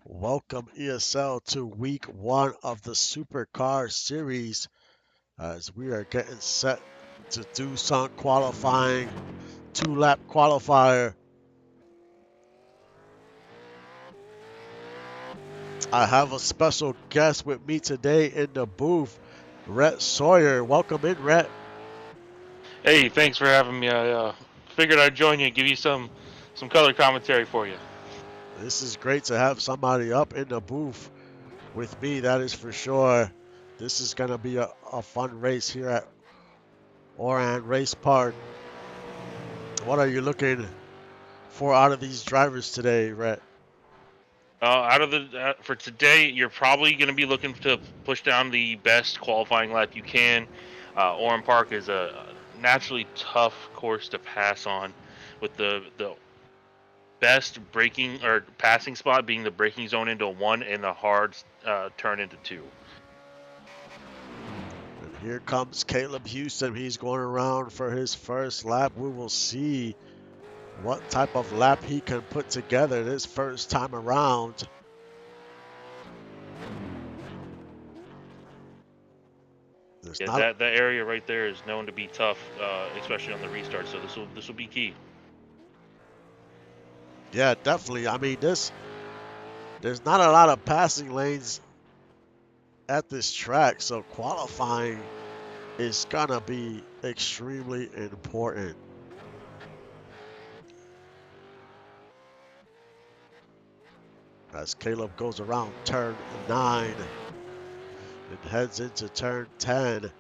Welcome ESL to week one of the Supercars series as we are getting set to do some qualifying, two-lap qualifier. I have a special guest with me today in the booth, Rhett Sawyer. Welcome in, Rhett. Hey, thanks for having me. I figured I'd join you and give you some color commentary for you. This is great to have somebody up in the booth with me, that is for sure. This is going to be a fun race here at Oran Race Park. What are you looking for out of these drivers today, Rhett? Out of the for today, you're probably going to be looking to push down the best qualifying lap you can. Oran Park is a naturally tough course to pass on, with the best braking or passing spot being the braking zone into one and the hard turn into two. And here comes Caleb Houston. He's going around for his first lap. We will see what type of lap he can put together this first time around. There's Yeah, not, that area right there is known to be tough, especially on the restart. So this will be key. yeah, definitely. I mean, there's not a lot of passing lanes at this track, so qualifying is gonna be extremely important. As Caleb goes around turn 9 and heads into turn 10.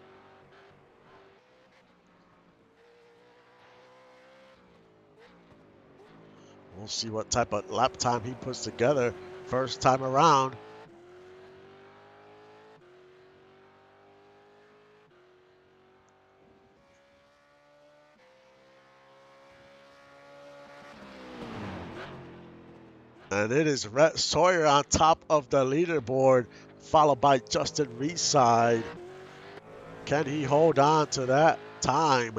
We'll see what type of lap time he puts together first time around. And it is Rhett Sawyer on top of the leaderboard, followed by Justin Reeside. Can he hold on to that time?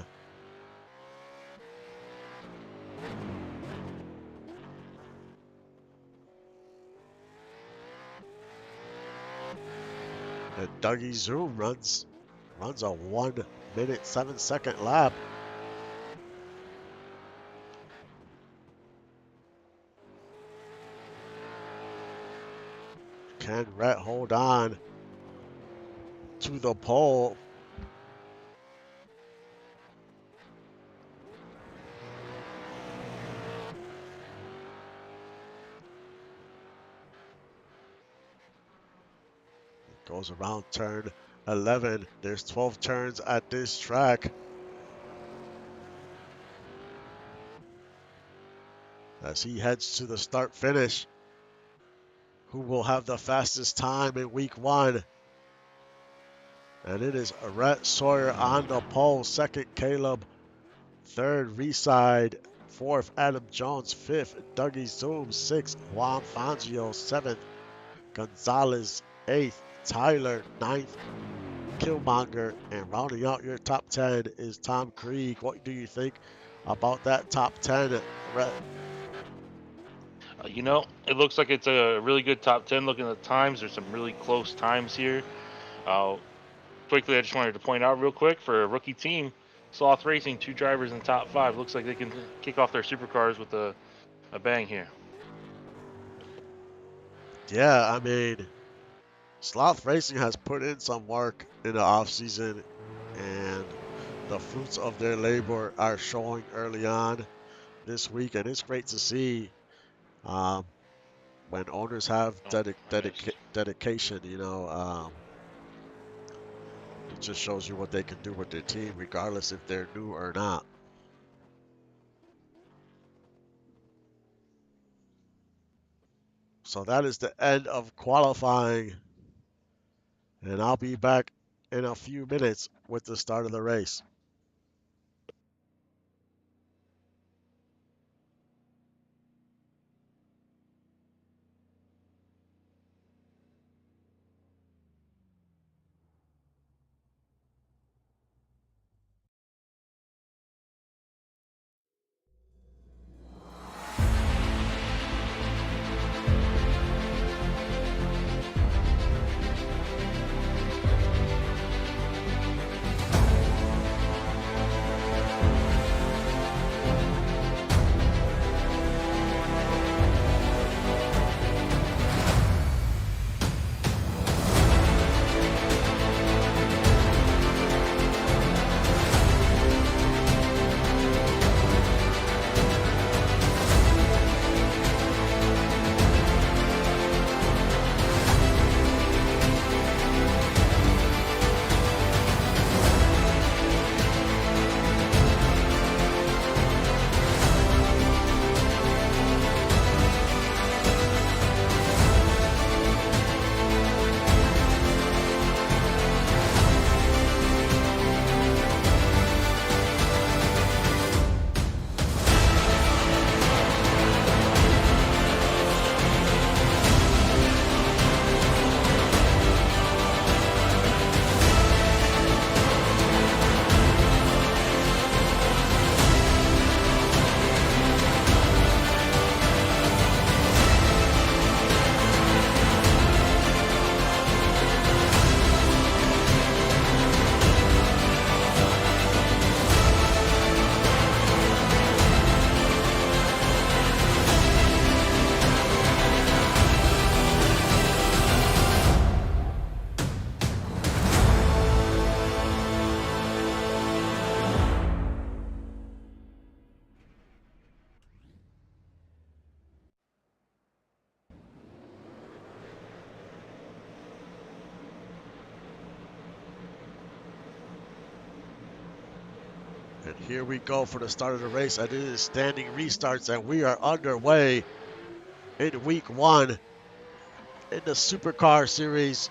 And Dougie Zoom runs a 1 minute 7 second lap. Can Rhett hold on to the pole? Goes around turn 11. There's 12 turns at this track. As he heads to the start finish. Who will have the fastest time in week one? And it is Rhett Sawyer on the pole. Second, Caleb. Third, Reside. Fourth, Adam Jones. Fifth, Dougie Zoom. Sixth, Juan Fangio. Seventh, Gonzalez. Eighth, Tyler. Ninth, Killmonger. And rounding out your top 10 is Tom Krieg. What do you think about that top 10, Rhett? It looks like it's a really good top 10. Looking at the times, there's some really close times here. Uh, Quickly, I just wanted to point out real quick for a rookie team, Sloth Racing, two drivers in top 5. Looks like they can kick off their supercars with a bang here. Yeah, I mean, Sloth Racing has put in some work in the offseason, and the fruits of their labor are showing early on this week, and it's great to see um, when owners have Oh, I missed. dedication. It just shows you what they can do with their team, regardless if they're new or not. So that is the end of qualifying, and I'll be back in a few minutes with the start of the race. And here we go for the start of the race, and it is standing restarts, and we are underway in week 1 in the Supercar series.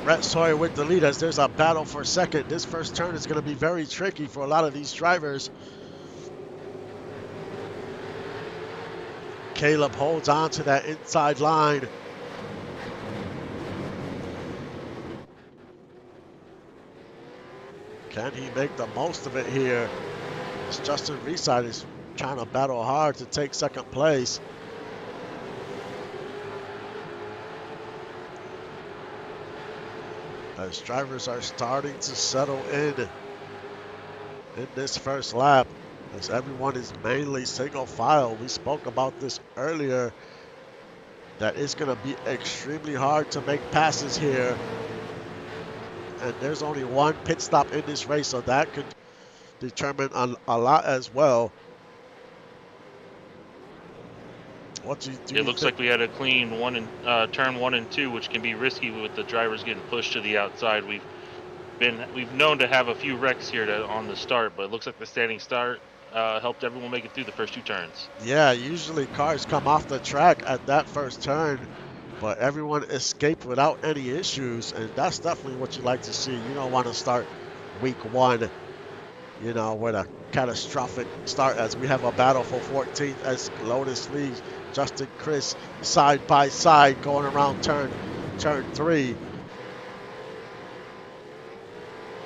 Rhett Sawyer with the lead as there's a battle for second. This first turn is going to be very tricky for a lot of these drivers. Caleb holds on to that inside line. Can he make the most of it here? As Justin Reeside is trying to battle hard to take second place. As drivers are starting to settle in this first lap, as everyone is mainly single file. We spoke about this earlier, that it's going to be extremely hard to make passes here. And there's only one pit stop in this race, so that could determine a lot as well. What do you It looks like we had a clean turn 1 and 2, which can be risky with the drivers getting pushed to the outside. We've known to have a few wrecks here on the start, but it looks like the standing start helped everyone make it through the first 2 turns. Yeah, usually cars come off the track at that first turn, but everyone escaped without any issues, and that's definitely what you like to see. You don't want to start week 1, you know, with a catastrophic start, as we have a battle for 14th as Lotus leads Justin Chris side by side going around turn 3.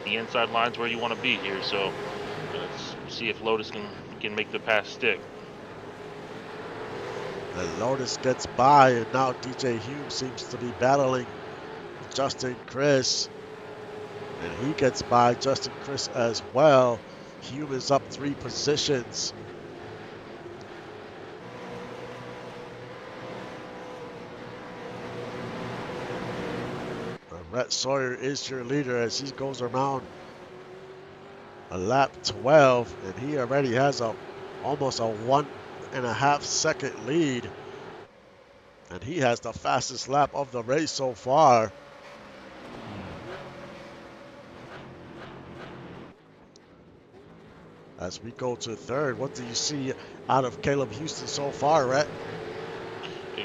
The inside line's where you want to be here, so let's see if Lotus can make the pass stick. And Lotus gets by, and now DJ Hume seems to be battling Justin Chris. And he gets by Justin Chris as well. Hume is up 3 positions. Rhett Sawyer is your leader as he goes around a lap 12, and he already has almost a 1.5 second lead, and he has the fastest lap of the race so far. As we go to third, what do you see out of Caleb Houston so far, Rhett?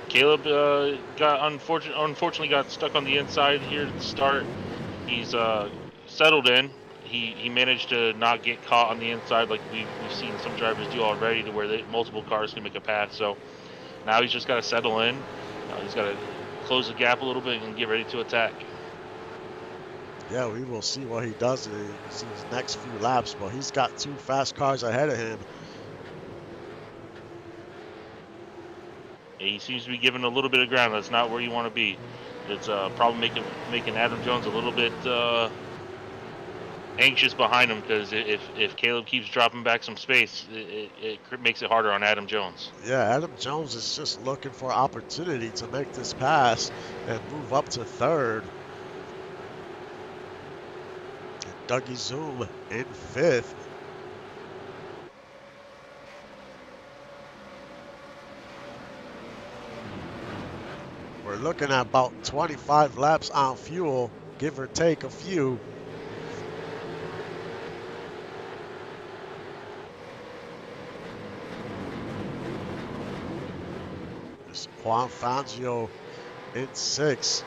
Caleb unfortunately got stuck on the inside here at the start. He's settled in. He managed to not get caught on the inside like we've seen some drivers do already, to where multiple cars can make a pass. So now he's just got to settle in. He's got to close the gap a little bit and get ready to attack. Yeah, we will see what he does in his next few laps, but he's got 2 fast cars ahead of him. He seems to be giving a little bit of ground. That's not where you want to be. It's probably making Adam Jones a little bit anxious behind him, because if Caleb keeps dropping back some space, it makes it harder on Adam Jones. Yeah, Adam Jones is just looking for opportunity to make this pass and move up to third. And Dougie Zoom in 5th. We're looking at about 25 laps on fuel, give or take a few. There's Juan Fangio in 6th.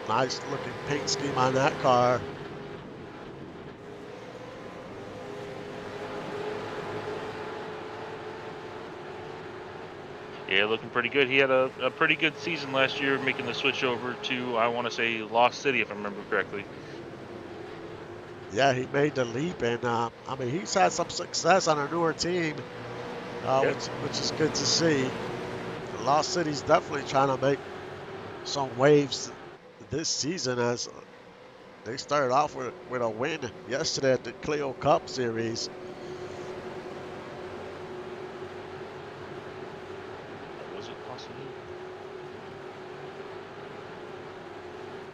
Nice looking paint scheme on that car. Yeah, looking pretty good. He had a pretty good season last year, making the switch over to, I want to say, Lost City, if I remember correctly. Yeah, he made the leap, and I mean, he's had some success on a newer team, which is good to see. Lost City's definitely trying to make some waves this season, as they started off with a win yesterday at the Clio Cup Series. Was it possible?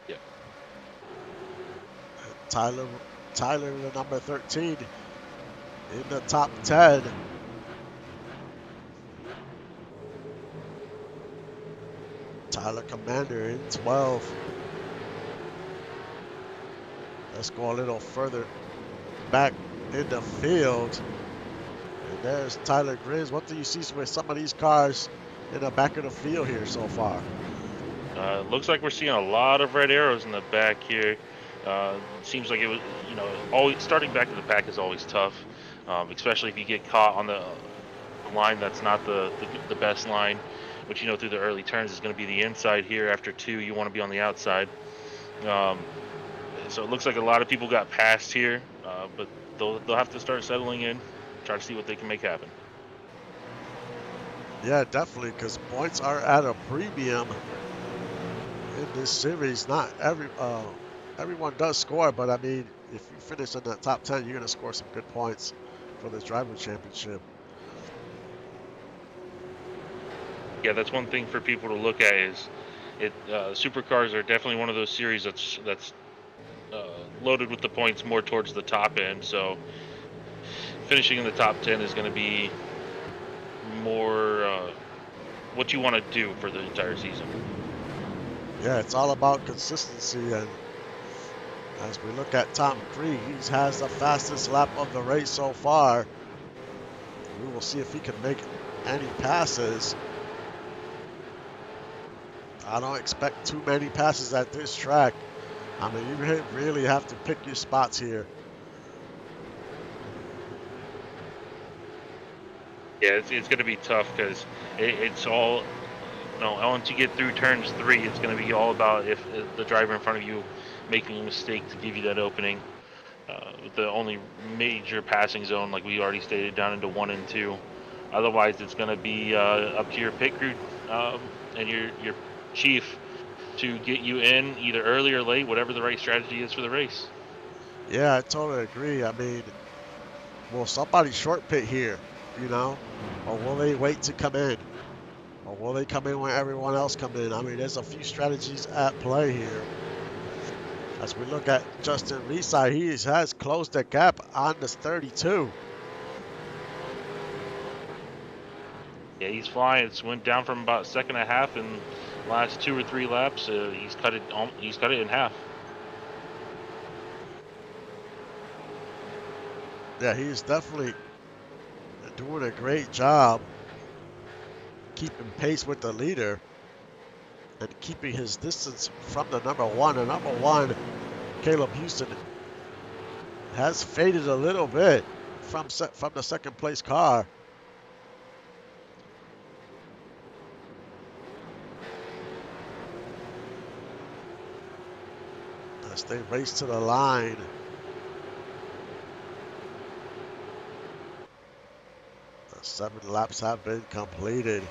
Yeah. Tyler, the number 13, in the top 10. Tyler Commander in 12. Let's go a little further back in the field. And there's Tyler Grizz. What do you see with some of these cars in the back of the field here so far? Looks like we're seeing a lot of red arrows in the back here. Seems like it was, always starting back to the pack is always tough, especially if you get caught on the line that's not the best line, which through the early turns is going to be the inside here. After 2, you want to be on the outside. So it looks like a lot of people got passed here, but they'll have to start settling in, try to see what they can make happen. Yeah, definitely, because points are at a premium in this series. Not everyone does score, but I mean, if you finish in the top 10, you're going to score some good points for the driver championship. Yeah, that's one thing for people to look at is Supercars are definitely one of those series that's loaded with the points more towards the top end. So finishing in the top 10 is going to be more what you want to do for the entire season. Yeah, it's all about consistency, and as we look at Tom Creed, he has the fastest lap of the race so far. We will see if he can make any passes. I don't expect too many passes at this track. I mean, you really have to pick your spots here. Yeah, it's going to be tough because it's all, once you get through turns 3, it's going to be all about if the driver in front of you making a mistake to give you that opening. With the only major passing zone, like we already stated, down into 1 and 2. Otherwise, it's going to be up to your pit crew and your chief to get you in either early or late, whatever the right strategy is for the race. Yeah, I totally agree. I mean, will somebody short pit here, or will they wait to come in? Or will they come in when everyone else comes in? I mean, there's a few strategies at play here. As we look at Justin Reeside, he has closed the gap on this 32. Yeah, he's flying. It's went down from about 2.5 in the last 2 or 3 laps. He's cut it in half. Yeah, he's definitely doing a great job keeping pace with the leader and keeping his distance from the number 1. The number 1, Caleb Houston, has faded a little bit from the second place car. As they race to the line. The 7 laps have been completed.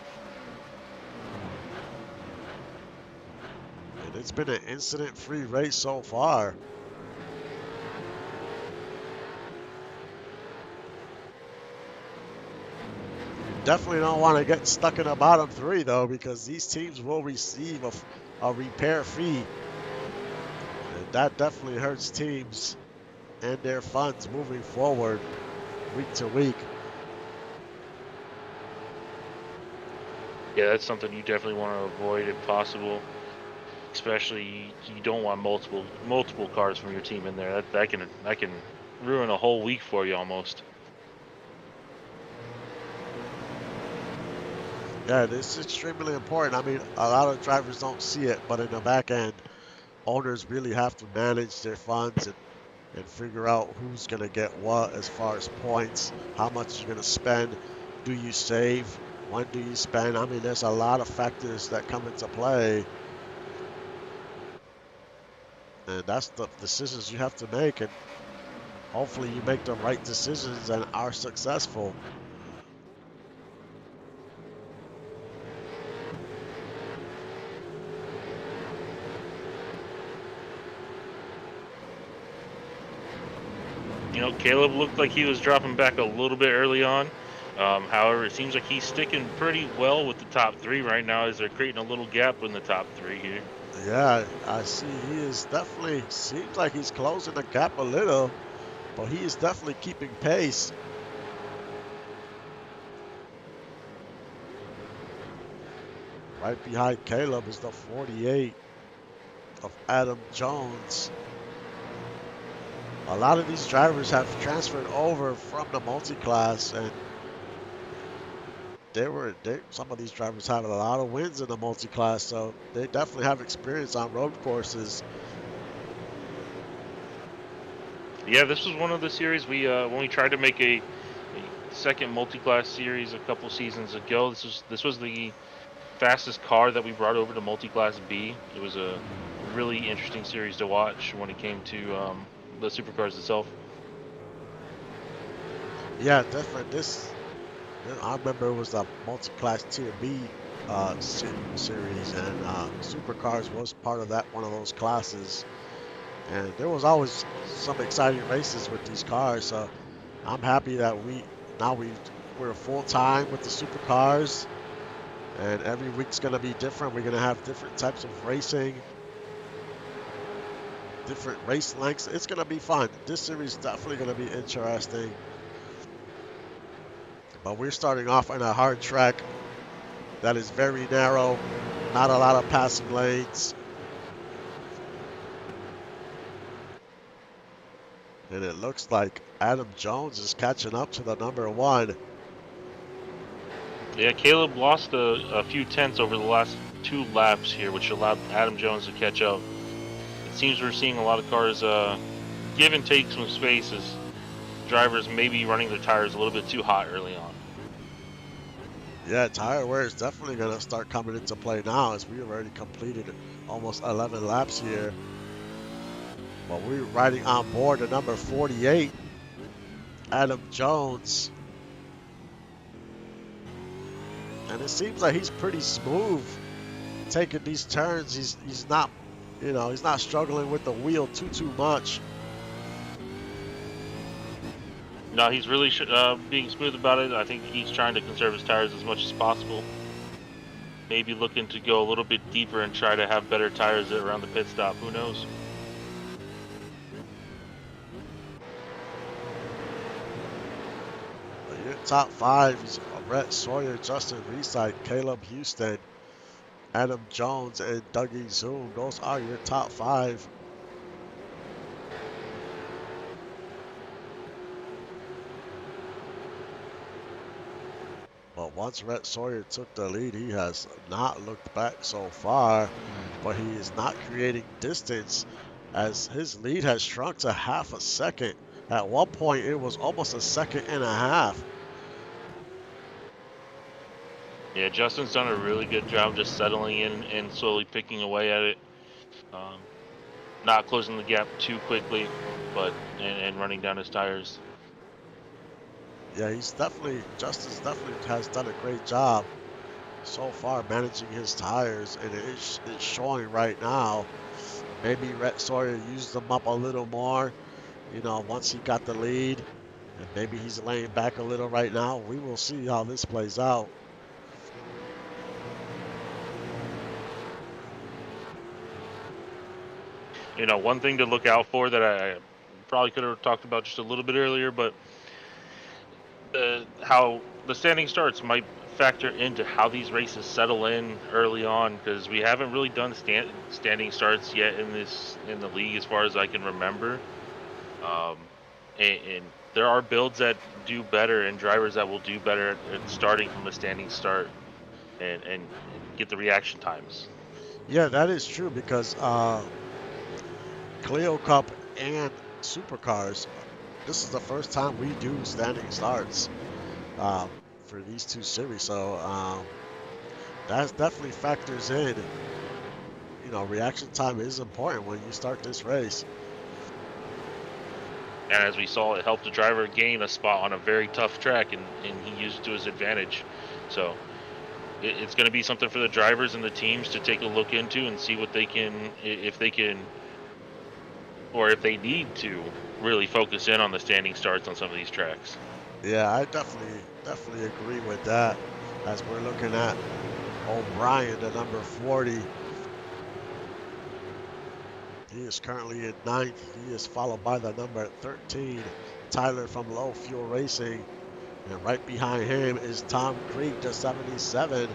And it's been an incident-free race so far. Definitely don't want to get stuck in the bottom 3 though, because these teams will receive a repair fee. And that definitely hurts teams and their funds moving forward week to week. Yeah, that's something you definitely want to avoid if possible. Especially you don't want multiple cars from your team in there. That can ruin a whole week for you almost. Yeah, this is extremely important. I mean, a lot of drivers don't see it, but in the back end, owners really have to manage their funds and figure out who's going to get what as far as points, how much you're going to spend, do you save, when do you spend. I mean, there's a lot of factors that come into play. And that's the decisions you have to make, and hopefully you make the right decisions and are successful. Caleb looked like he was dropping back a little bit early on. However, it seems like he's sticking pretty well with the top 3 right now as they're creating a little gap in the top 3 here. Yeah, I see he is definitely, seems like he's closing the gap a little, but he is definitely keeping pace. Right behind Caleb is the 48 of Adam Jones. a lot of these drivers have transferred over from the multi-class, and some of these drivers had a lot of wins in the multi-class, so they definitely have experience on road courses. Yeah, this was one of the series we when we tried to make a second multi-class series a couple seasons ago. This was the fastest car that we brought over to multi-class B. It was a really interesting series to watch when it came to the Supercars itself. Yeah, different. I remember it was the multi-class Tier B series, and Supercars was part of that one of those classes. And there was always some exciting races with these cars. So I'm happy that we're full time with the Supercars, and every week's gonna be different. We're gonna have different types of racing, different race lengths. It's gonna be fun. This series is definitely gonna be interesting. But we're starting off on a hard track that is very narrow, not a lot of passing lanes. And it looks like Adam Jones is catching up to the number one. Yeah, Caleb lost a few tenths over the last 2 laps here, which allowed Adam Jones to catch up. It seems we're seeing a lot of cars give and take some space as drivers may be running their tires a little bit too hot early on. Yeah, tire wear is definitely going to start coming into play now, as we have already completed almost 11 laps here. But we're riding on board the number 48, Adam Jones. And it seems like he's pretty smooth taking these turns. He's not, he's not struggling with the wheel too much. No, he's really being smooth about it. I think he's trying to conserve his tires as much as possible. Maybe looking to go a little bit deeper and try to have better tires around the pit stop. Who knows? Your top 5 is Rhett Sawyer, Justin Reeside, Caleb Houston, Adam Jones, and Dougie Zoom. Those are your top 5. But once Rhett Sawyer took the lead, he has not looked back so far, but he is not creating distance as his lead has shrunk to half a second. At one point, it was almost a second and a half. Yeah, Justin's done a really good job just settling in and slowly picking away at it. Not closing the gap too quickly, but and running down his tires. Yeah, Justin definitely has done a great job so far managing his tires, and it's showing right now. Maybe Rhett Sawyer used them up a little more, once he got the lead, and maybe he's laying back a little right now. We will see how this plays out. One thing to look out for that I probably could have talked about just a little bit earlier, but how the standing starts might factor into how these races settle in early on, because we haven't really done standing starts yet in the league as far as I can remember. And there are builds that do better and drivers that will do better at starting from a standing start and get the reaction times. Yeah, that is true, because Clio Cup and Supercars, this is the first time we do standing starts for these 2 series. So that definitely factors in. Reaction time is important when you start this race. And as we saw, it helped the driver gain a spot on a very tough track, and he used it to his advantage. So it's going to be something for the drivers and the teams to take a look into and see what they can, if they can, or if they need to really focus in on the standing starts on some of these tracks. Yeah, I definitely agree with that. As we're looking at O'Brien, the number 40. He is currently in 9th. He is followed by the number 13, Tyler from Low Fuel Racing. And right behind him is Tom Creek, the 77.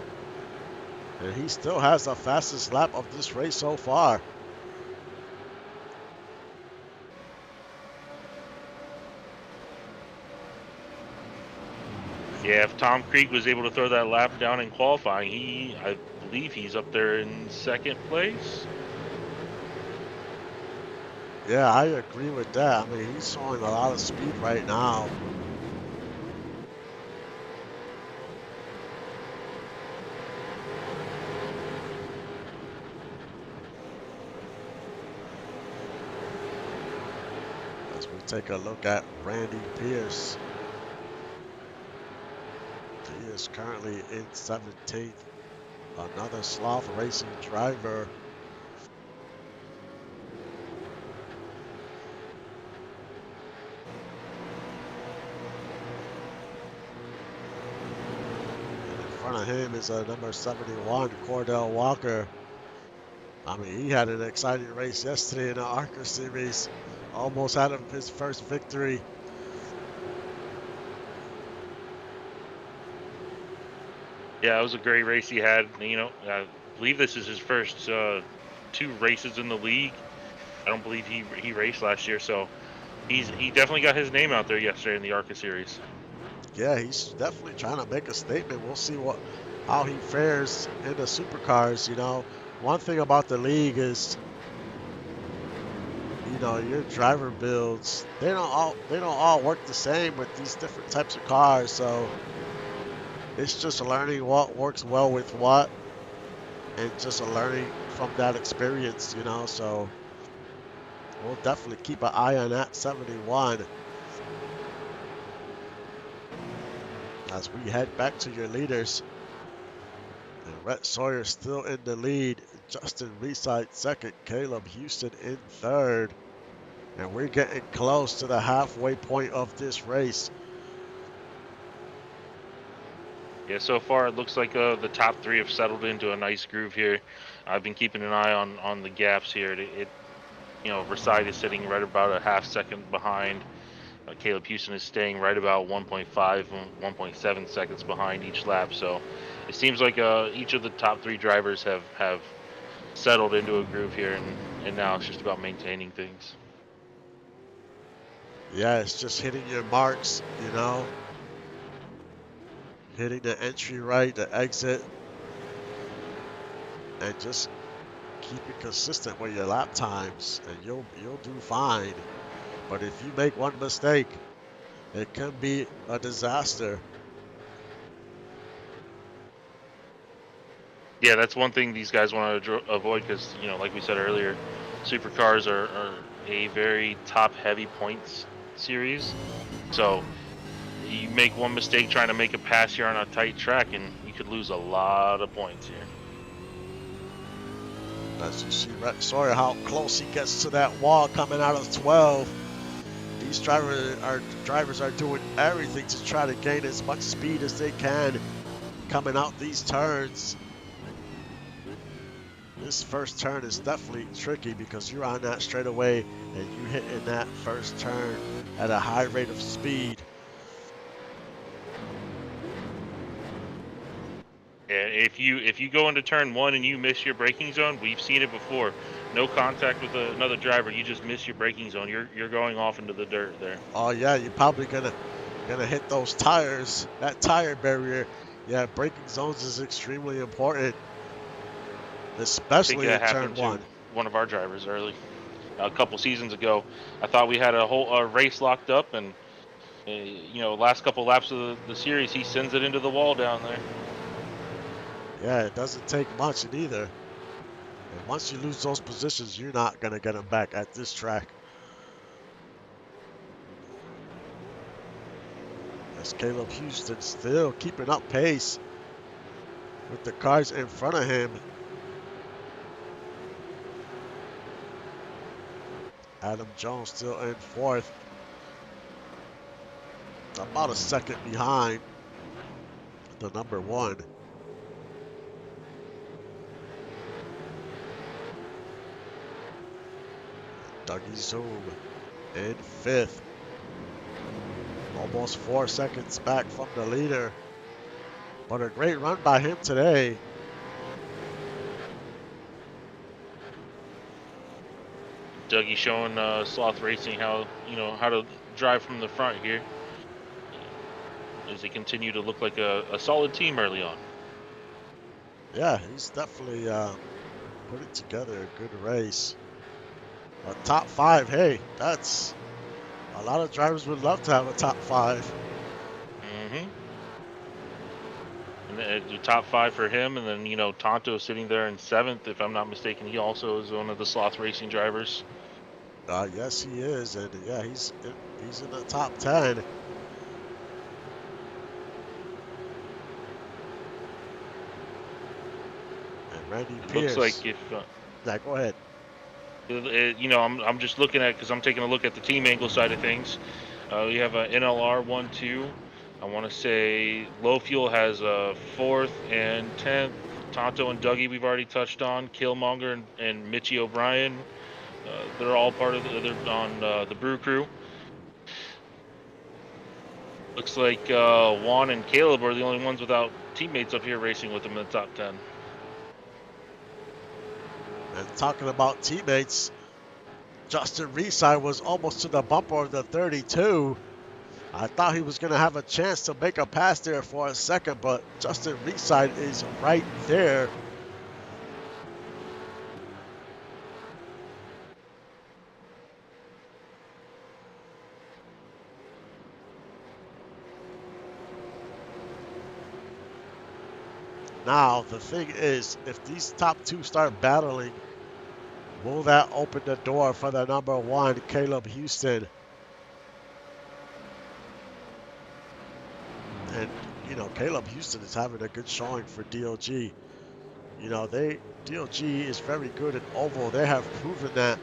And he still has the fastest lap of this race so far. Yeah, if Tom Creek was able to throw that lap down in qualifying, I believe he's up there in second place. Yeah, I agree with that. I mean, he's showing a lot of speed right now. As we take a look at Randy Pierce. He is currently in 17th. Another Sloth Racing driver. And in front of him is a number 71, Cordell Walker. I mean, he had an exciting race yesterday in the ARCA series. Almost had his first victory. Yeah, it was a great race he had. You know, I believe this is his first 2 races in the league. I don't believe he raced last year, so he definitely got his name out there yesterday in the ARCA series. Yeah, he's definitely trying to make a statement. We'll see how he fares in the Supercars. You know, one thing about the league is, you know, your driver builds, they don't all work the same with these different types of cars. So it's just learning what works well with what, and just learning from that experience. You know, so we'll definitely keep an eye on that 71 as we head back to your leaders. And Rhett Sawyer still in the lead. Justin Reeside second. Caleb Houston in third. And we're getting close to the halfway point of this race. Yeah, so far it looks like the top 3 have settled into a nice groove here. I've been keeping an eye on the gaps here. You know, Reside is sitting right about a half second behind. Caleb Houston is staying right about 1.5 and 1.7 seconds behind each lap. So it seems like each of the top 3 drivers have settled into a groove here, and now it's just about maintaining things. Yeah, it's just hitting your marks, you know. Hitting the entry right, the exit. And just keep it consistent with your lap times. And you'll do fine. But if you make one mistake, it can be a disaster. Yeah, that's one thing these guys want to avoid because, you know, like we said earlier, supercars are a very top-heavy points series. So you make one mistake trying to make a pass here on a tight track, and you could lose a lot of points here. As you see Rhett Sawyer, how close he gets to that wall coming out of 12. These drivers are doing everything to try to gain as much speed as they can coming out these turns. This first turn is definitely tricky because you're on that straightaway and you hit in that first turn at a high rate of speed. Yeah, if you go into turn 1 and you miss your braking zone, we've seen it before. No contact with another driver, you just miss your braking zone. You're going off into the dirt there. Oh yeah, you're probably gonna hit those tires, that tire barrier. Yeah, braking zones is extremely important, I think especially in that turn happened to 1. one of our drivers early, a couple seasons ago. I thought we had a whole race locked up, and you know, last couple laps of the series, he sends it into the wall down there. Yeah, it doesn't take much either. And once you lose those positions, you're not gonna get them back at this track. As Caleb Houston still keeping up pace with the cars in front of him. Adam Jones still in fourth. About a second behind the number 1. Dougie Zoom in fifth. Almost 4 seconds back from the leader. But a great run by him today. Dougie showing Sloth Racing how to drive from the front here. as they continue to look like a solid team early on. Yeah, he's definitely putting together a good race. A top 5, hey, that's a lot of drivers would love to have a top 5. Mm-hmm. And the top 5 for him, and then Tonto sitting there in 7th, if I'm not mistaken. He also is one of the Sloth Racing drivers. Yes, he is, and yeah, he's in the top 10. And Randy It looks Pierce. like if Yeah, go ahead. I'm just looking at, because I'm taking a look at the team angle side of things. We have a NLR 1-2. I want to say Low Fuel has a 4th and 10th. Tonto and Dougie we've already touched on. Killmonger and Mitchie O'Brien. They're all part of they're on the Brew Crew. Looks like Juan and Caleb are the only ones without teammates up here racing with them in the top 10. And talking about teammates, Justin Reeside was almost to the bumper of the 32. I thought he was going to have a chance to make a pass there for a second, but Justin Reeside is right there. Now, the thing is, if these top 2 start battling, will that open the door for the number 1, Caleb Houston? And, Caleb Houston is having a good showing for DOG. DOG is very good at oval. They have proven that.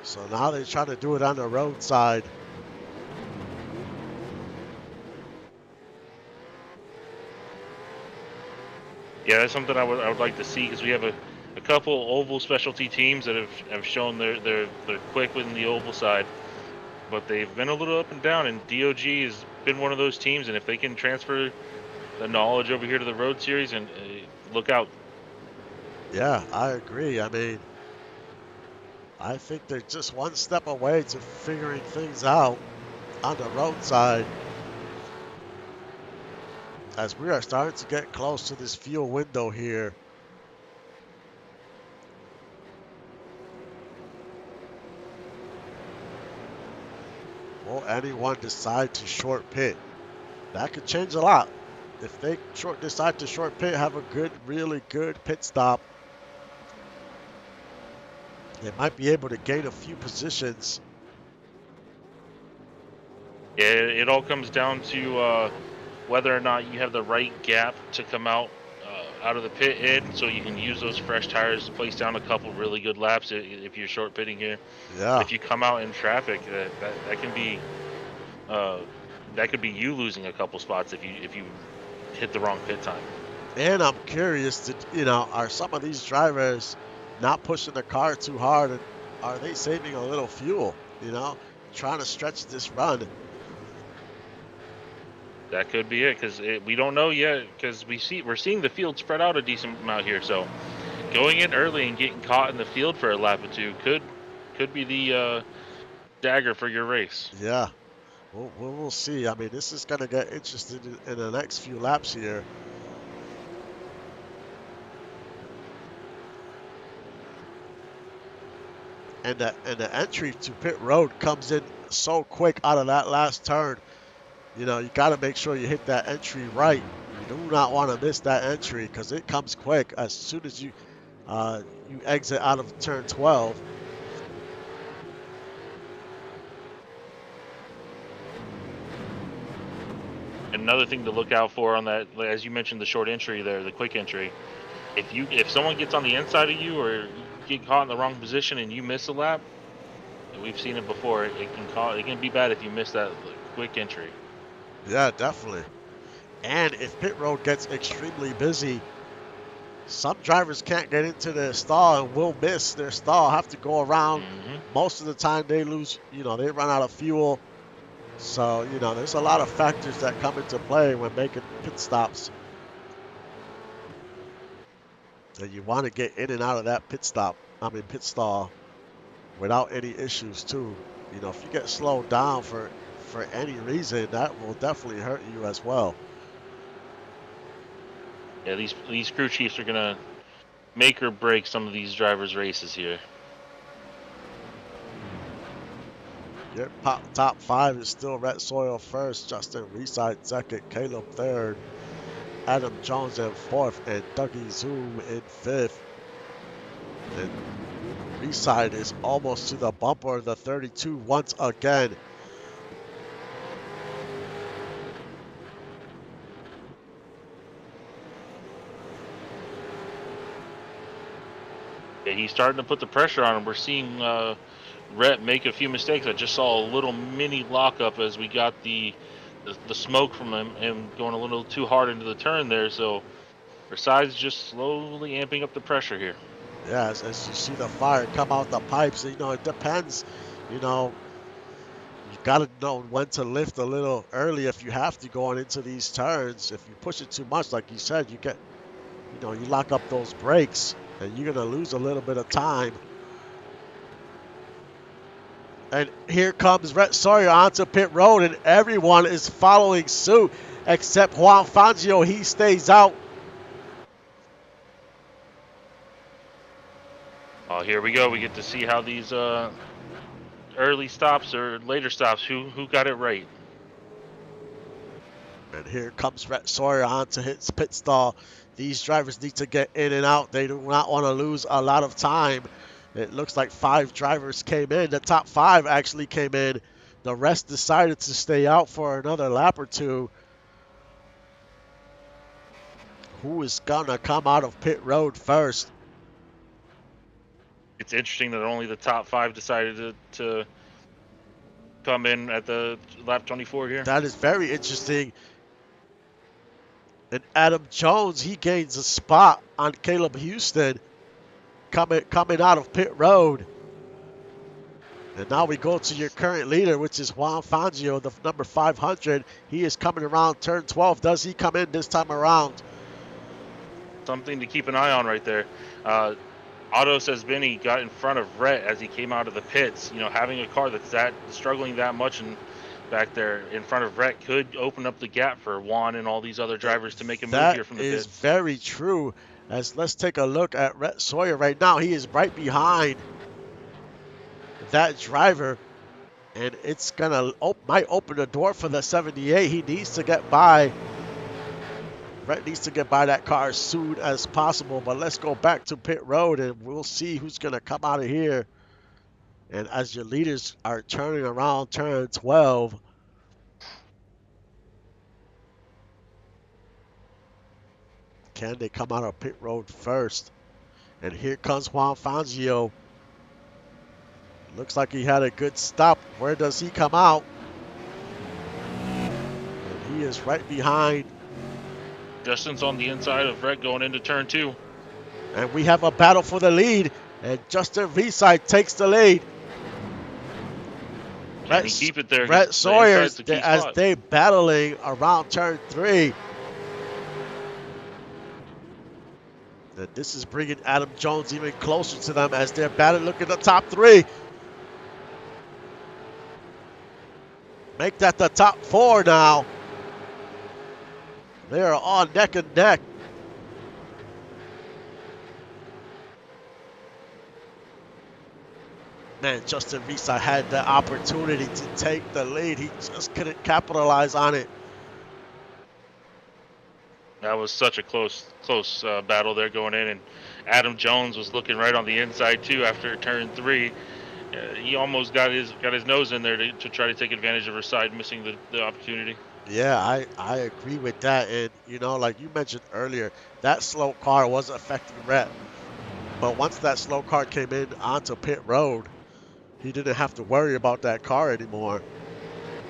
So now they're trying to do it on the road side. Yeah, that's something I would like to see, because we have a couple oval specialty teams that have shown they're quick within the oval side, but they've been a little up and down. And DOG has been one of those teams, and if they can transfer the knowledge over here to the road series, and look out. Yeah, I agree. I mean, I think they're just one step away to figuring things out on the road side, as we are starting to get close to this fuel window here. Will anyone decide to short pit? That could change a lot. If they decide to short pit, have a really good pit stop, they might be able to gain a few positions. Yeah, it all comes down to whether or not you have the right gap to come out of the pit in, so you can use those fresh tires to place down a couple really good laps if you're short pitting here. Yeah. If you come out in traffic, that can be that could be you losing a couple spots if you hit the wrong pit time. And I'm curious are some of these drivers not pushing the car too hard, and are they saving a little fuel? Trying to stretch this run. That could be it, because we don't know yet, because we're seeing the field spread out a decent amount here. So going in early and getting caught in the field for a lap or two could be the dagger for your race. Yeah, we'll see. I mean, this is going to get interesting in the next few laps here. And the entry to pit road comes in so quick out of that last turn. You got to make sure you hit that entry right. You do not want to miss that entry, because it comes quick as soon as you exit out of turn 12. Another thing to look out for on that, as you mentioned, the short entry there, the quick entry. If someone gets on the inside of you, or you get caught in the wrong position and you miss a lap, we've seen it before. It can be bad if you miss that quick entry. Yeah, definitely. And if pit road gets extremely busy, some drivers can't get into their stall and will miss their stall, have to go around. Most of the time they lose, they run out of fuel. So, there's a lot of factors that come into play when making pit stops. And you want to get in and out of that pit stall without any issues too. If you get slowed down for for any reason, that will definitely hurt you as well. Yeah, these crew chiefs are gonna make or break some of these drivers' races here. Your top 5 is still Red Soil first, Justin Reside second, Caleb third, Adam Jones in fourth, and Dougie Zoom in fifth. And Reside is almost to the bumper of the 32 once again. Yeah, he's starting to put the pressure on him. We're seeing Rhett make a few mistakes. I just saw a little mini lockup as we got the smoke from him going a little too hard into the turn there. So Versailles just slowly amping up the pressure here. Yeah, as you see the fire come out the pipes, you know, it depends. You know, you got to know when to lift a little early if you have to going into these turns. If you push it too much, like you said, you get, you know, you lock up those brakes and you're going to lose a little bit of time. And here comes Rhett Sawyer onto pit road, and everyone is following suit except Juan Fangio. He stays out. Oh, here we go. We get to see how these early stops or later stops, who got it right. And here comes Rhett Sawyer onto his pit stall. These drivers need to get in and out. They do not want to lose a lot of time. It looks like 5 drivers came in. The top 5 actually came in. The rest decided to stay out for another lap or two. Who is going to come out of pit road first? It's interesting that only the top 5 decided to come in at the lap 24 here. That is very interesting. And Adam Jones, he gains a spot on Caleb Houston coming out of pit road. And now we go to your current leader, which is Juan Fangio, the number 500. He is coming around turn 12. Does he come in this time around? Something to keep an eye on right there. Otto says Benny got in front of Rhett as he came out of the pits. You know, having a car that's struggling that much and back there in front of Rhett could open up the gap for Juan and all these other drivers to make a move here from the pits. That is very true. As let's take a look at Rhett Sawyer right now. He is right behind that driver, and it's gonna might open the door for the 78. He needs to get by. Rhett needs to get by that car as soon as possible. But let's go back to pit road, and we'll see who's gonna come out of here. And as your leaders are turning around turn 12, can they come out of pit road first? And here comes Juan Fangio. Looks like he had a good stop. Where does he come out? And he is right behind. Justin's on the inside of Rhett going into turn 2. And we have a battle for the lead. And Justin Reside takes the lead. Can he keep it there? Rhett Sawyer, as they battling around turn 3. And this is bringing Adam Jones even closer to them as they're battling. Look at the top 3. Make that the top 4 now. They are on neck and neck. Man, Justin Reside had the opportunity to take the lead. He just couldn't capitalize on it. That was such a close battle there going in, and Adam Jones was looking right on the inside too after turn 3. He almost got his nose in there to try to take advantage of Reside missing the opportunity. Yeah, I agree with that. And, you know, like you mentioned earlier, that slow car was affecting Rhett. But once that slow car came in onto pit road, he didn't have to worry about that car anymore.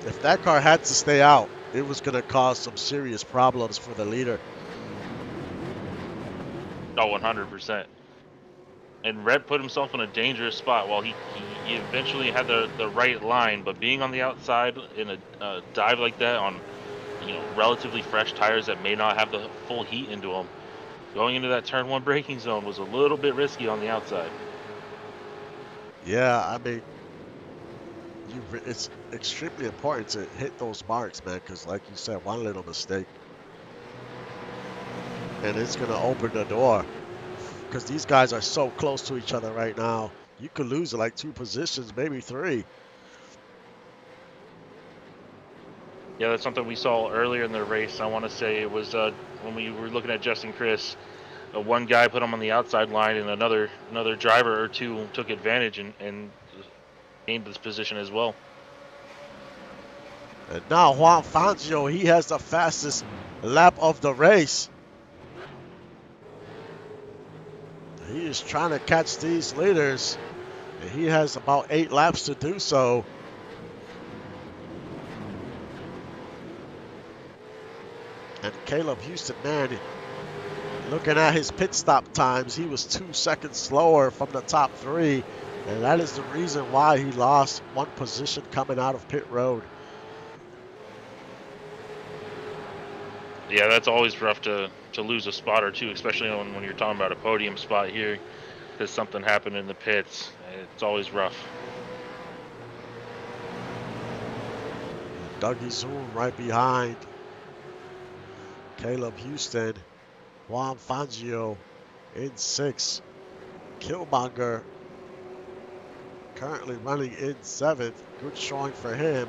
If that car had to stay out, it was going to cause some serious problems for the leader. Oh, 100%. And Rhett put himself in a dangerous spot. While he eventually had the right line, but being on the outside in a dive like that on, you know, relatively fresh tires that may not have the full heat into them, going into that turn 1 braking zone was a little bit risky on the outside. Yeah, I mean, it's extremely important to hit those marks, man, because like you said, one little mistake, and it's going to open the door. Because these guys are so close to each other right now. You could lose like 2 positions, maybe 3. Yeah, that's something we saw earlier in the race. I want to say it was when we were looking at Justin Chris. One guy put him on the outside line, and another driver or two took advantage and gained this position as well. And now Juan Fangio, he has the fastest lap of the race. He is trying to catch these leaders, and he has about 8 laps to do so. And Caleb Houston, man, looking at his pit stop times, he was 2 seconds slower from the top 3, and that is the reason why he lost 1 position coming out of pit road. Yeah, that's always rough to lose a spot or two, especially when you're talking about a podium spot here, because something happened in the pits. It's always rough. Dougie Zoom right behind Caleb Houston. Juan Fangio in 6th. Killmonger currently running in 7th. Good showing for him.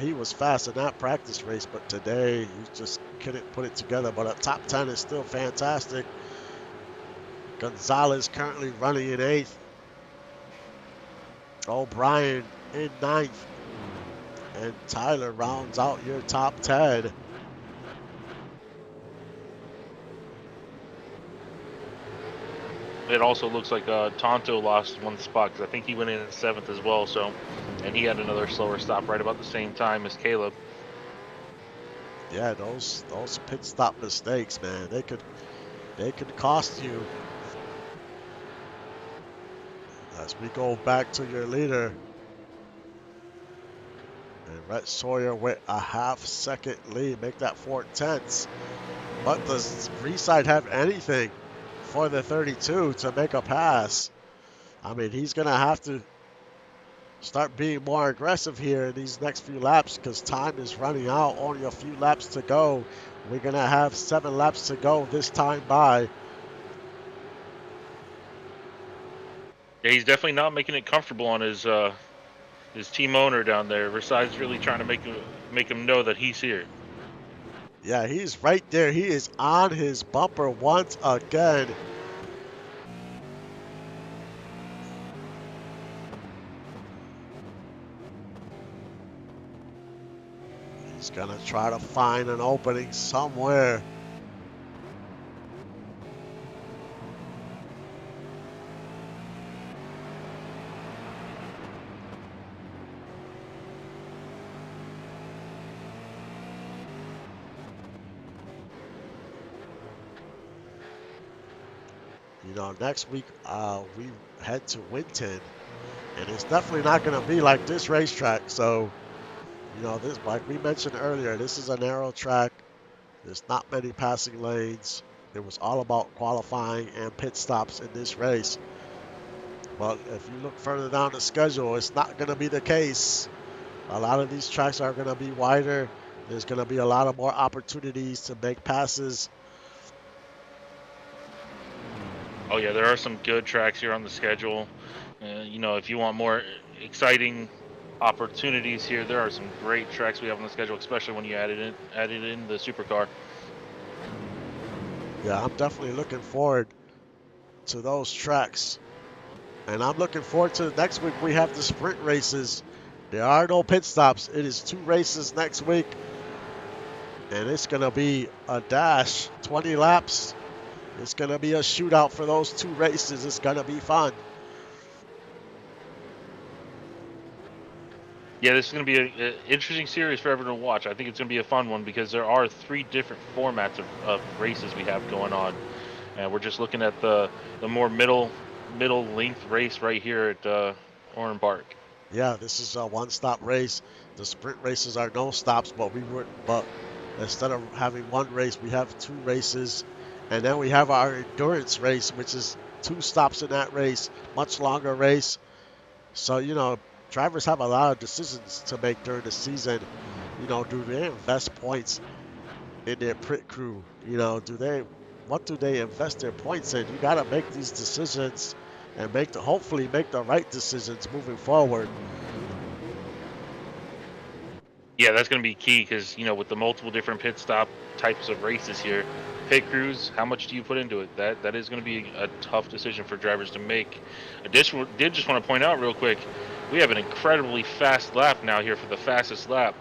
He was fast in that practice race, but today he just couldn't put it together. But a top 10 is still fantastic. Gonzalez currently running in 8th. O'Brien in 9th. And Tyler rounds out your top 10. It also looks like Tonto lost 1 spot because I think he went in 7th as well. So, and he had another slower stop right about the same time as Caleb. Yeah, those pit stop mistakes, man, they could cost you. As we go back to your leader, and Rhett Sawyer with a half-second lead, make that 4/10. But does Reeside have anything for the 32 to make a pass? I mean, he's going to have to start being more aggressive here in these next few laps because time is running out. Only a few laps to go. We're going to have 7 laps to go this time by. Yeah, he's definitely not making it comfortable on his team owner down there. Versailles really trying to make him know that he's here. Yeah, he's right there. He is on his bumper once again. He's going to try to find an opening somewhere. You know, next week we head to Winton, and it's definitely not going to be like this racetrack. So, you know, this, like we mentioned earlier, this is a narrow track. There's not many passing lanes. It was all about qualifying and pit stops in this race. But if you look further down the schedule, it's not going to be the case. A lot of these tracks are going to be wider. There's going to be a lot of more opportunities to make passes. Oh yeah, there are some good tracks here on the schedule. You know, if you want more exciting opportunities here, there are some great tracks we have on the schedule, especially when you added in the Supercar. Yeah, I'm definitely looking forward to those tracks. And I'm looking forward to next week. We have the sprint races. There are no pit stops. It is 2 races next week. And it's going to be a dash, 20 laps. It's going to be a shootout for those 2 races. It's going to be fun. Yeah, this is going to be an interesting series for everyone to watch. I think it's going to be a fun one because there are 3 different formats of races we have going on. And we're just looking at the more middle length race right here at Oran Park. Yeah, this is a one-stop race. The sprint races are no stops, but instead of having 1 race, we have 2 races. And then we have our endurance race, which is 2 stops in that race, much longer race. So, you know, drivers have a lot of decisions to make during the season. You know, do they invest points in their pit crew? You know, what do they invest their points in? You got to make these decisions and hopefully make the right decisions moving forward. Yeah, that's going to be key because, with the multiple different pit stop types of races here, pit crews, how much do you put into it? That is going to be a tough decision for drivers to make. I did just want to point out real quick, we have an incredibly fast lap now here for the fastest lap,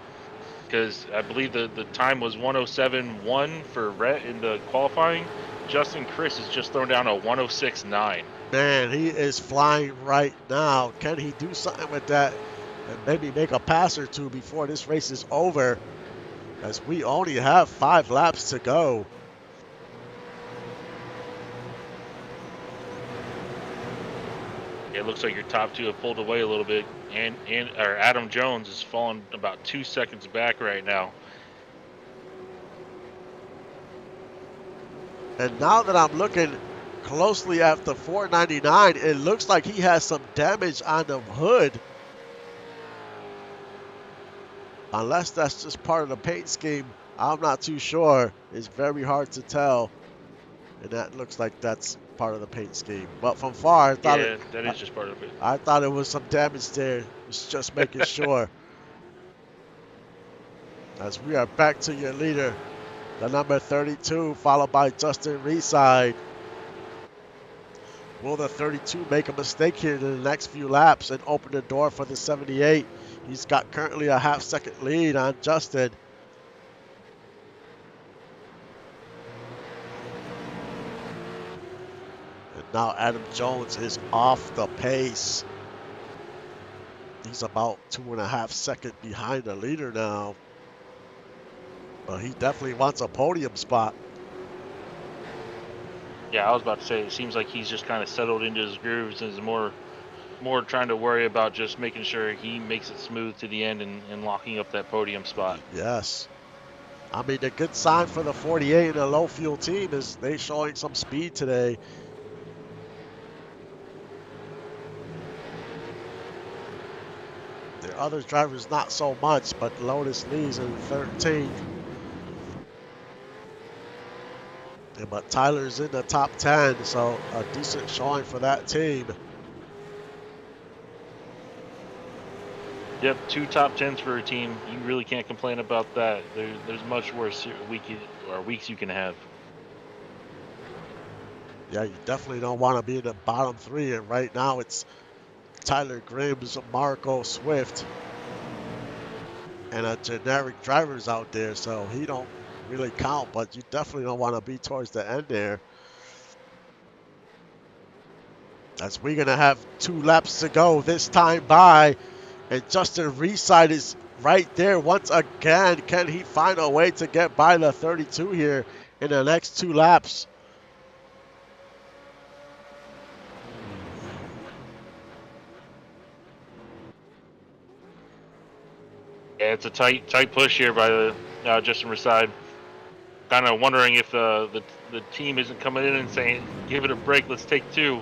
because I believe the time was 107.1 for Rhett in the qualifying. Justin Chris has just thrown down a 106.9. Man, he is flying right now. Can he do something with that and maybe make a pass or two before this race is over? As we only have 5 laps to go. It looks like your top two have pulled away a little bit, and Adam Jones is falling about 2 seconds back right now. And now that I'm looking closely at the 499, it looks like he has some damage on the hood. Unless that's just part of the paint scheme, I'm not too sure. It's very hard to tell. And that looks like that's part of the paint scheme. But from far, I thought that is just part of it. I thought it was some damage there. It's just making sure. As we are back to your leader, the number 32, followed by Justin Reeside. Will the 32 make a mistake here in the next few laps and open the door for the 78? He's got currently a half-second lead on Justin. And now Adam Jones is off the pace. He's about 2.5 seconds behind the leader now. But he definitely wants a podium spot. Yeah, I was about to say, it seems like he's just kind of settled into his grooves and is more trying to worry about just making sure he makes it smooth to the end and locking up that podium spot. Yes. I mean, the good sign for the 48 and the low fuel team is they showing some speed today. The other drivers not so much, but Lotus leads in 13th. But Tyler's in the top 10, so a decent showing for that team. Yep, 2 top 10s for a team. You really can't complain about that. There's much worse weeks you can have. Yeah, you definitely don't want to be in the bottom 3, and right now it's Tyler Grims, Marco Swift, and a generic drivers out there, so he don't really count, but you definitely don't want to be towards the end there. As we're going to have 2 laps to go this time by, and Justin Reeside is right there once again. Can he find a way to get by the 32 here in the next 2 laps? Yeah, it's a tight push here by the Justin Reeside. Kind of wondering if the team isn't coming in and saying, give it a break, let's take 2.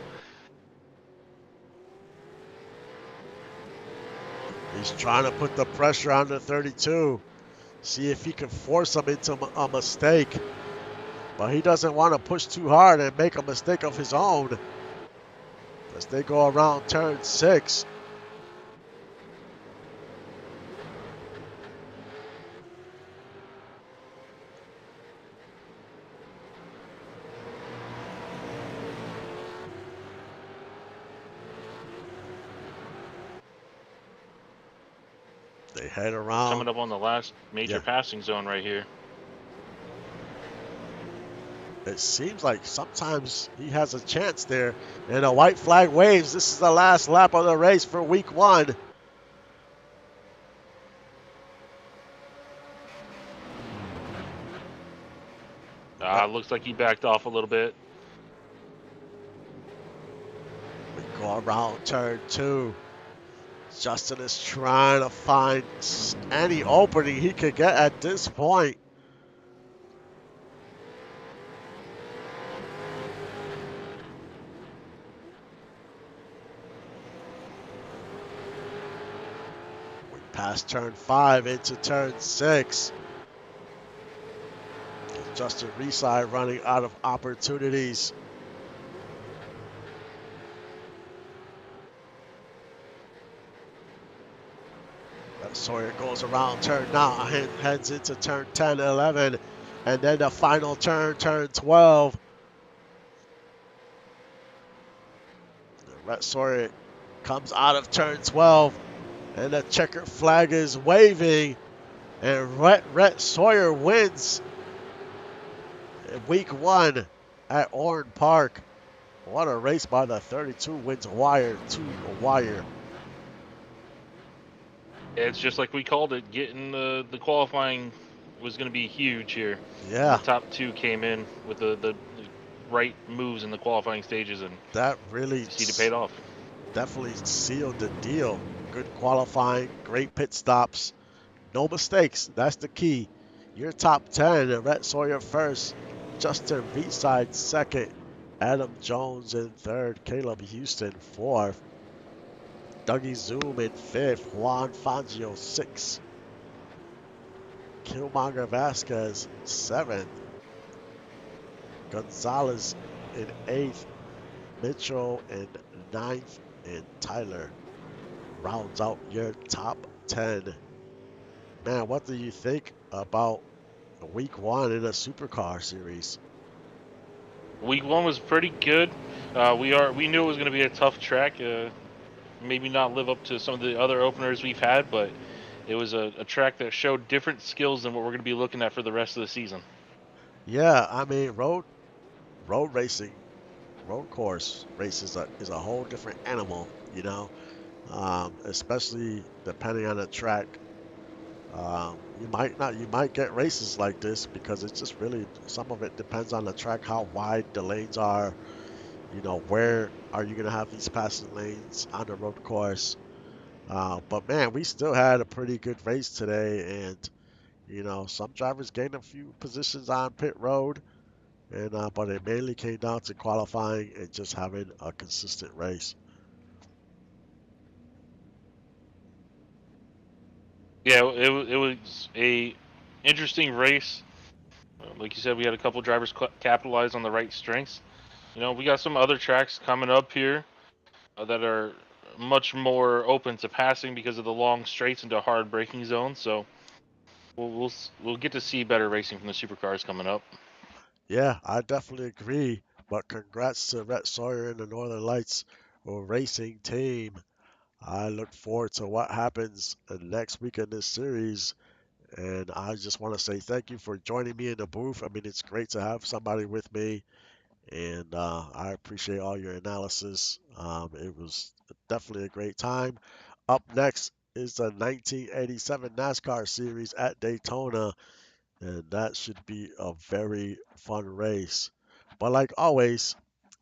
He's trying to put the pressure on the 32. See if he can force him into a mistake. But he doesn't want to push too hard and make a mistake of his own. As they go around turn 6. They head around. Coming up on the last major passing zone right here. It seems like sometimes he has a chance there. And a white flag waves. This is the last lap of the race for week 1. Looks like he backed off a little bit. We go around turn 2. Justin is trying to find any opening he could get at this point. Past turn 5 into turn 6. Justin Reeside running out of opportunities. Sawyer goes around turn 9, heads into turn 10, 11, and then the final turn, turn 12. Rhett Sawyer comes out of turn 12, and the checkered flag is waving, and Rhett Sawyer wins in week 1 at Oran Park. What a race by the 32, wins wire to wire. It's just like we called it. Getting the qualifying was going to be huge here. And the Yeah, top two came in with the right moves in the qualifying stages, and that really you see it paid off. definitely sealed the deal. Good qualifying, great pit stops, no mistakes. That's the key. Your top 10, Rhett Sawyer first, Justin Reeside second, Adam Jones in third, Caleb Houston fourth, Dougie Zoom in fifth, Juan Fangio sixth, Killmonger Vasquez seventh, Gonzalez in eighth, Mitchell in ninth, and Tyler rounds out your top 10. Man, what do you think about week 1 in a supercar series? Week one was pretty good. We knew it was going to be a tough track. Maybe not live up to some of the other openers we've had, but it was a track that showed different skills than what we're going to be looking at for the rest of the season. Yeah, I mean, road racing, road course race is a whole different animal, especially depending on the track. You might get races like this because it's just really some of it depends on the track, how wide the lanes are. Where are you gonna have these passing lanes on the road course? But man, we still had a pretty good race today, and some drivers gained a few positions on pit road, and but it mainly came down to qualifying and just having a consistent race. Yeah, it was a interesting race. Like you said, we had a couple drivers capitalize on the right strengths. We got some other tracks coming up here that are much more open to passing because of the long straights into hard braking zones. So we'll get to see better racing from the supercars coming up. Yeah, I definitely agree. But congrats to Rhett Sawyer and the Northern Lights racing team. I look forward to what happens next week in this series. And I just want to say thank you for joining me in the booth. I mean, it's great to have somebody with me, and I appreciate all your analysis. It was definitely a great time. Up next is the 1987 NASCAR series at Daytona, and that should be a very fun race. But like always,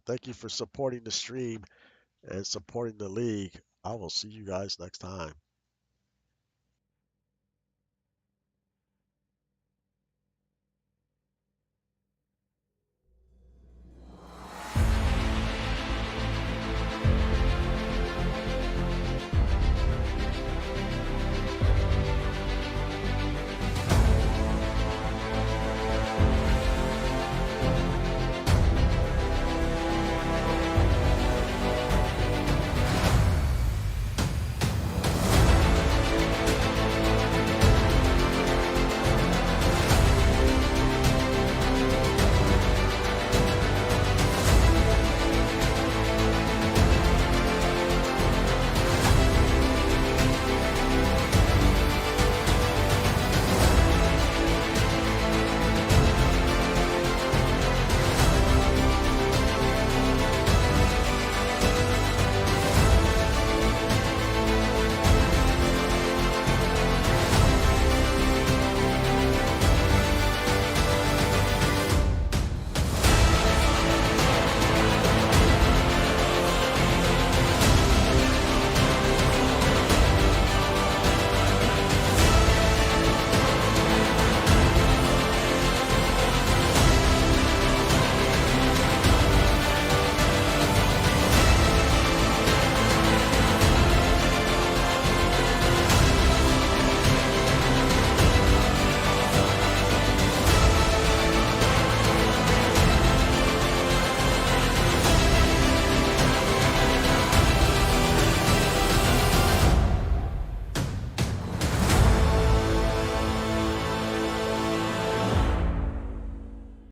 thank you for supporting the stream and supporting the league. I will see you guys next time.